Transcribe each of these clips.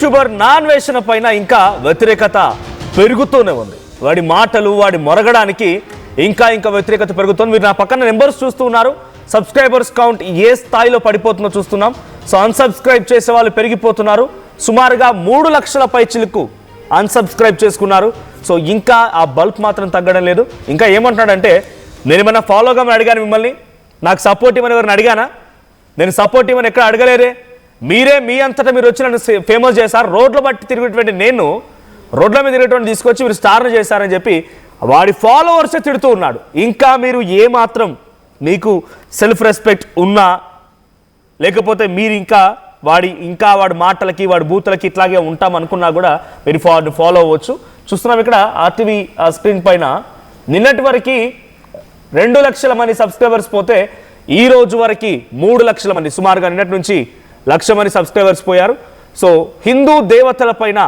YouTuber Naa Anveshana పైన ఇంకా వ్యతిరేకత పెరుగుతూనే ఉంది. వాడి మాటలు వాడి మొరగడానికి ఇంకా వ్యతిరేకత పెరుగుతుంది. మీరు నా పక్కన నెంబర్స్ చూస్తూ ఉన్నారు. సబ్స్క్రైబర్స్ కౌంట్ ఏ స్థాయిలో పడిపోతుందో చూస్తున్నాం. సో అన్సబ్స్క్రైబ్ చేసే వాళ్ళు పెరిగిపోతున్నారు. సుమారుగా 3 లక్షల పైచిలకు అన్సబ్స్క్రైబ్ చేసుకున్నారు. సో ఇంకా ఆ బల్క్ మాత్రం తగ్గడం లేదు. ఇంకా ఏమంటున్నాడంటే, నేను ఏమన్నా ఫాలో కమని అడిగాను మిమ్మల్ని, నాకు సపోర్ట్ ఇవ్వని ఎవరిని అడిగానా? నేను సపోర్ట్ ఇవ్వని ఎక్కడ అడగలేరే. మీరే మీ అంతటా మీరు వచ్చి నన్ను ఫేమస్ చేశారు. రోడ్ల బట్టి తిరిగేటువంటి నేను రోడ్ల మీద తిరిగేటువంటి తీసుకొచ్చి మీరు స్టార్ని చేశారని చెప్పి వాడి ఫాలోవర్సే తిడుతూ ఉన్నాడు. ఇంకా మీరు ఏమాత్రం మీకు సెల్ఫ్ రెస్పెక్ట్ ఉన్నా, లేకపోతే మీరు ఇంకా వాడి మాటలకి వాడి బూతులకి ఇట్లాగే ఉంటాం అనుకున్నా కూడా మీరు ఫాలో అవ్వచ్చు. చూస్తున్నాం ఇక్కడ ఆర్టీవీ స్క్రీన్ పైన నిన్నటి వరకు 2 లక్షల మంది సబ్స్క్రైబర్స్ పోతే ఈ రోజు వరకు 3 లక్షల మంది, సుమారుగా నిన్నటి నుంచి 1 లక్ష మంది సబ్స్క్రైబర్స్ పోయారు. సో హిందూ దేవతల పైన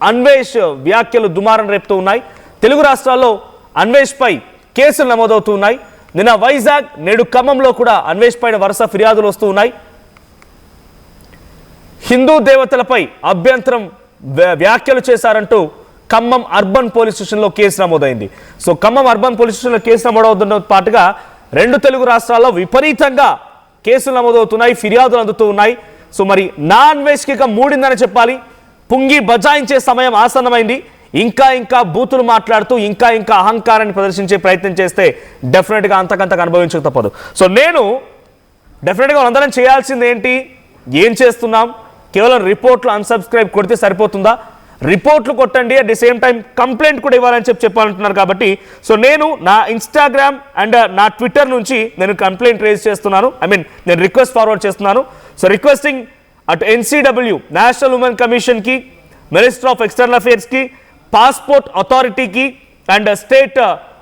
అన్వేష్ వ్యాఖ్యలు దుమారం రేపుతూ ఉన్నాయి. తెలుగు రాష్ట్రాల్లో అన్వేష్ పై కేసులు నమోదవుతూ ఉన్నాయి. నిన్న వైజాగ్, నేడు ఖమ్మంలో కూడా అన్వేష్ పైన వరుస ఫిర్యాదులు వస్తూ ఉన్నాయి. హిందూ దేవతలపై అభ్యంతరం వ్యాఖ్యలు చేశారంటూ ఖమ్మం అర్బన్ పోలీస్ స్టేషన్లో కేసు నమోదైంది. సో ఖమ్మం అర్బన్ పోలీస్ స్టేషన్లో కేసు నమోదవుతున్న పాటుగా 2 తెలుగు రాష్ట్రాల్లో విపరీతంగా కేసులు నమోదవుతున్నాయి, ఫిర్యాదులు అందుతూ ఉన్నాయి. సో మరి నా అన్వేష్కి ఇక మూడిందని చెప్పాలి. పుంగి బజాయించే సమయం ఆసన్నమైంది. ఇంకా బూతులు మాట్లాడుతూ ఇంకా అహంకారాన్ని ప్రదర్శించే ప్రయత్నం చేస్తే డెఫినెట్గా అంతకంతకు అనుభవించక తప్పదు. సో నేను డెఫినెట్గా అందరం చేయాల్సింది ఏంటి, ఏం చేస్తున్నాం? కేవలం రిపోర్ట్లు అన్సబ్స్క్రైబ్ కొడితే సరిపోతుందా? రిపోర్ట్లు కొట్టండి, at the same time complaint కూడా ఇవ్వాలని చెప్పాలంటున్నారు. కాబట్టి సో నేను నా ఇన్స్టాగ్రామ్ అండ్ నా ట్విట్టర్ నుంచి నేను కంప్లైంట్ రేజ్ చేస్తున్నాను. నేను రిక్వెస్ట్ ఫార్వర్డ్ చేస్తున్నాను. సో రిక్వెస్టింగ్ అటు NCW నేషనల్ ఉమెన్ కమిషన్కి, మినిస్టర్ ఆఫ్ ఎక్స్టర్నల్ అఫేర్స్కి, పాస్పోర్ట్ అథారిటీకి అండ్ స్టేట్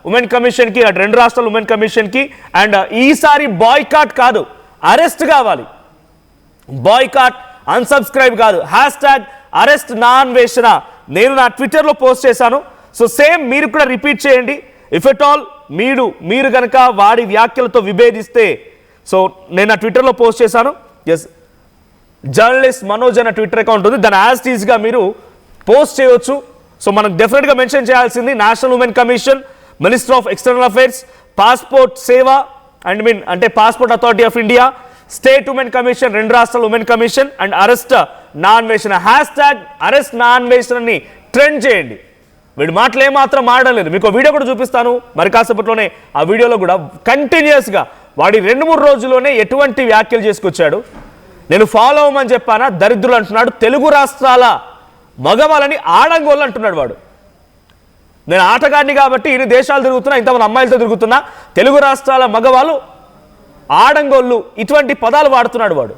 ఉమెన్ కమిషన్కి, అటు 2 రాష్ట్రాల ఉమెన్ కమిషన్కి. అండ్ ఈసారి బాయ్కాట్ కాదు, అరెస్ట్ కావాలి. బాయ్కాట్, అన్సబ్స్క్రైబ్ కాదు. #అరెస్ట్ నా అన్వేషణ నేను నా ట్విట్టర్లో పోస్ట్ చేశాను. సో సేమ్ మీరు కూడా రిపీట్ చేయండి. ఇఫ్ ఎట్ ఆల్ మీరు కనుక వాడి వ్యాఖ్యలతో విభేదిస్తే, సో నేను నా ట్విట్టర్లో పోస్ట్ చేశాను. ఎస్, జర్నలిస్ట్ మనోజ్ అన్న ట్విట్టర్ అకౌంట్ ఉంది, దాన్ని యాజ్ ఈజ్గా మీరు పోస్ట్ చేయవచ్చు. సో మనకు డెఫినెట్గా మెన్షన్ చేయాల్సింది national women commission, minister of external affairs, passport సేవ అంటే passport authority of India, state women commission, 2 రాష్ట్రాల ఉమెన్ కమిషన్ అండ్ అరెస్ట్ నా అన్వేషణ. #అరెస్ట్ నా అన్వేషణని ట్రెండ్ చేయండి. వీడి మాటలు ఏమాత్రం మాడలేదు. మీకు వీడియో కూడా చూపిస్తాను మరి కాసేపట్లోనే. ఆ వీడియోలో కూడా కంటిన్యూస్గా వాడి 2-3 రోజుల్లోనే ఎటువంటి వ్యాఖ్యలు చేసుకొచ్చాడు. నేను ఫాలో అవ్వమని చెప్పానా, దరిద్రులు అంటున్నాడు. తెలుగు రాష్ట్రాల మగవాళ్ళని ఆడంగోళ్ళు అంటున్నాడు వాడు. నేను ఆటగాడిని కాబట్టి ఇన్ని దేశాలు తిరుగుతున్నా, ఇంతమంది అమ్మాయిలతో తిరుగుతున్నా, తెలుగు రాష్ట్రాల మగవాళ్ళు ఆడంగోళ్ళు, ఇటువంటి పదాలు వాడుతున్నాడు వాడు.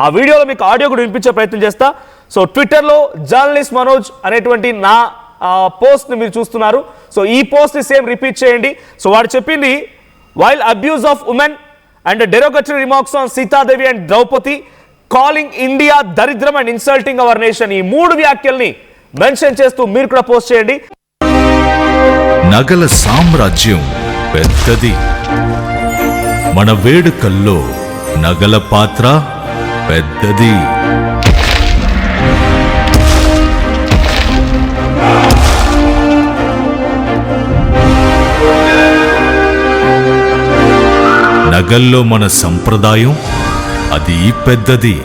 ఆ వీడియోలో మీకు ఆడియో కూడా వినిపించే ప్రయత్నం చేస్తా. సో ట్విట్టర్లో జర్నలిస్ట్ మనోజ్ అనేటువంటి నా పోస్ట్ని మీరు చూస్తున్నారు. సో ఈ పోస్ట్ని సేమ్ రిపీట్ చేయండి. సో వాడు చెప్పింది, vile abuse of women and derogatory remarks on Sitadevi and Draupadi, calling India దరిద్రం అండ్ ఇన్సల్టింగ్ అవర్ నేషన్. ఈ 3 వ్యాఖ్యల్ని మెన్షన్ చేస్తూ మీరు కూడా పోస్ట్ చేయండి. నగల సామ్రాజ్యం పెద్దది, మన వేడుకల్లో నగల పాత్ర పెద్దది. నగల్లో మన సంప్రదాయం అది పెద్దది.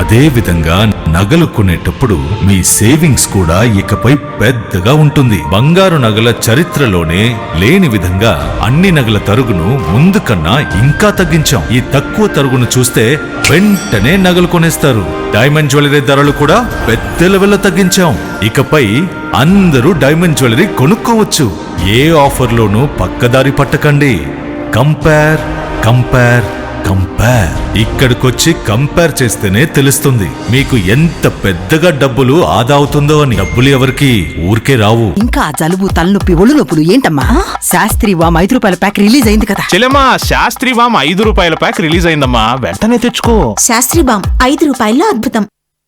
అదే విధంగా నగలు కొనేటప్పుడు మీ సేవింగ్స్ కూడా ఇకపై పెద్దగా ఉంటుంది. బంగారు నగల చరిత్రలోనే లేని విధంగా అన్ని నగల తరుగును ముందు కన్నా ఇంకా తగ్గించాం. ఈ తక్కువ తరుగును చూస్తే వెంటనే నగలు కొనేస్తారు. డైమండ్ జ్యువెలరీ ధరలు కూడా పెద్ద లెవెల్లో తగ్గించాం. ఇకపై అందరూ డైమండ్ జ్యువెలరీ కొనుక్కోవచ్చు. ఏ ఆఫర్లోనూ పక్కదారి పట్టకండి. Compare compare compare. ఇక్కడికొచ్చి కంపేర్ చేస్తేనే తెలుస్తుంది మీకు ఎంత పెద్దగా డబ్బులు ఆదా అవుతుందో అని. డబ్బులు ఎవరికి ఊరికే రావు. ఇంకా జలుబు, తలనొప్పి, ఒళ్ళు నొప్పులు ఏంటమ్మా? శాస్త్రి వామ్ 5 రూపాయల ప్యాక్ రిలీజ్ అయింది కదా చెల్లెమ్మా. శాస్త్రి వామ్ 5 రూపాయల ప్యాక్ రిలీజ్ అయిందమ్మా, వెంటనే తెచ్చుకో. శాస్త్రి వామ్ 5 రూపాయల్లో అద్భుతం.